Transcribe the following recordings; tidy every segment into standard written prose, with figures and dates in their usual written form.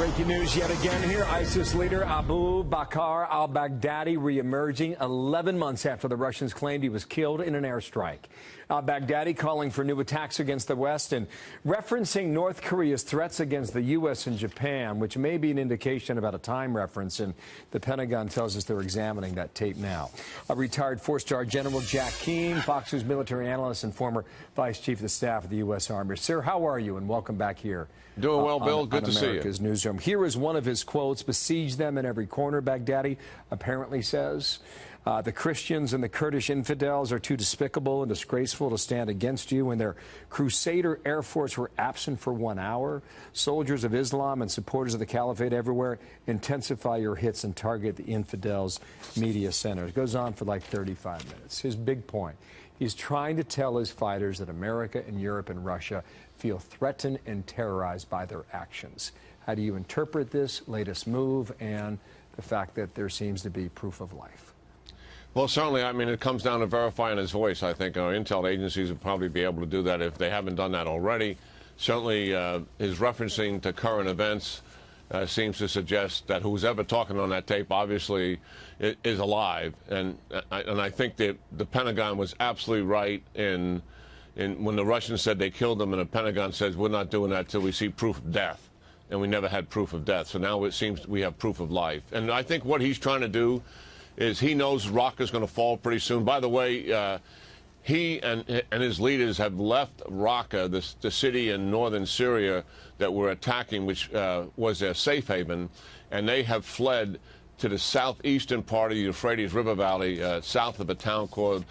Breaking news yet again here. ISIS leader Abu Bakr al-Baghdadi reemerging 11 months after the Russians claimed he was killed in an airstrike. Al-Baghdadi calling for new attacks against the West and referencing North Korea's threats against the U.S. and Japan, which may be an indication about a time reference, and the Pentagon tells us they're examining that tape now. A retired four-star General Jack Keane, Fox News military analyst and former Vice Chief of Staff of the U.S. Army. Sir, how are you? And welcome back here. Doing well, Bill. Good to see you. America's Newsroom. Here is one of his quotes: "Besiege them in every corner," Baghdadi apparently says. The Christians and the Kurdish infidels are too despicable and disgraceful to stand against you. When their Crusader Air Force were absent for 1 hour, soldiers of Islam and supporters of the Caliphate everywhere, intensify your hits and target the infidels' media centers. It goes on for like 35 minutes. His big point: he's trying to tell his fighters that America and Europe and Russia feel threatened and terrorized by their actions. How do you interpret this latest move and the fact that there seems to be proof of life? Well, certainly, I mean, it comes down to verifying his voice. I think our intel agencies will probably be able to do that if they haven't done that already. Certainly, his referencing to current events seems to suggest that who's ever talking on that tape obviously is alive. And I think that the Pentagon was absolutely right in when the Russians said they killed him, and the Pentagon says we're not doing that till we see proof of death. And we never had proof of death. So now it seems we have proof of life. And I think what he's trying to do is he knows Raqqa's going to fall pretty soon. By the way, he and his leaders have left Raqqa, the city in northern Syria that we're attacking, which was their safe haven, and they have fled to the southeastern part of the Euphrates River Valley, south of a town called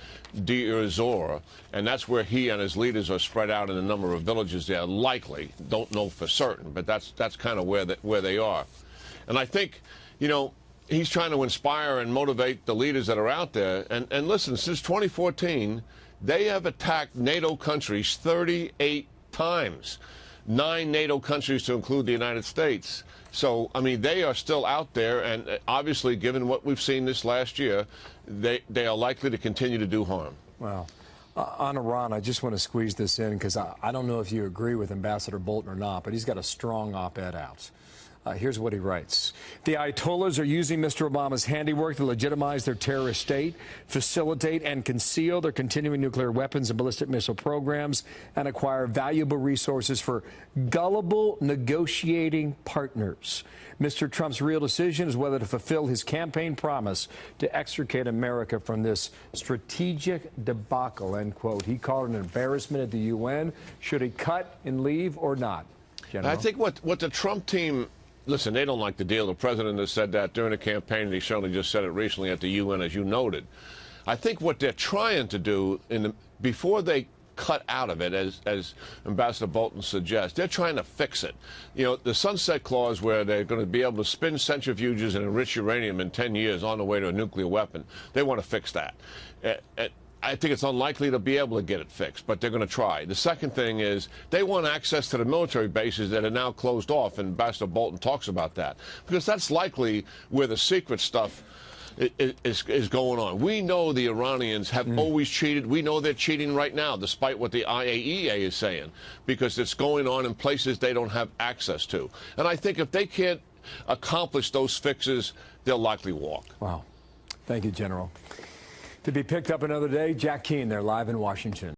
Deir Zor, and that's where he and his leaders are spread out in a number of villages there. Likely, don't know for certain, but that's kind of where they are. And I think, you know, he's trying to inspire and motivate the leaders that are out there. And listen, since 2014, they have attacked NATO countries 38 times. 9 NATO countries to include the United States. So, I mean, they are still out there, and obviously, given what we've seen this last year, they are likely to continue to do harm. Well, on Iran, I just want to squeeze this in because I don't know if you agree with Ambassador Bolton or not, but he's got a strong op-ed out. Here's what he writes. The Ayatollahs are using Mr. Obama's handiwork to legitimize their terrorist state, facilitate and conceal their continuing nuclear weapons and ballistic missile programs, and acquire valuable resources for gullible negotiating partners. Mr. Trump's real decision is whether to fulfill his campaign promise to extricate America from this strategic debacle, end quote. He called it an embarrassment at the UN. Should he cut and leave or not? General? I think what the Trump team... Listen, they don't like the deal. The president has said that during the campaign, and he certainly just said it recently at the UN, as you noted. I think what they're trying to do before they cut out of it, as Ambassador Bolton suggests, they're trying to fix it. You know, the sunset clause where they're going to be able to spin centrifuges and enrich uranium in 10 years on the way to a nuclear weapon, they want to fix that. I think it's unlikely to be able to get it fixed, but they're going to try. The second thing is they want access to the military bases that are now closed off, and Ambassador Bolton talks about that, because that's likely where the secret stuff is going on. We know the Iranians have always cheated. We know they're cheating right now, despite what the IAEA is saying, because it's going on in places they don't have access to. And I think if they can't accomplish those fixes, they'll likely walk. Wow. Thank you, General. To be picked up another day, Jack Keane there live in Washington.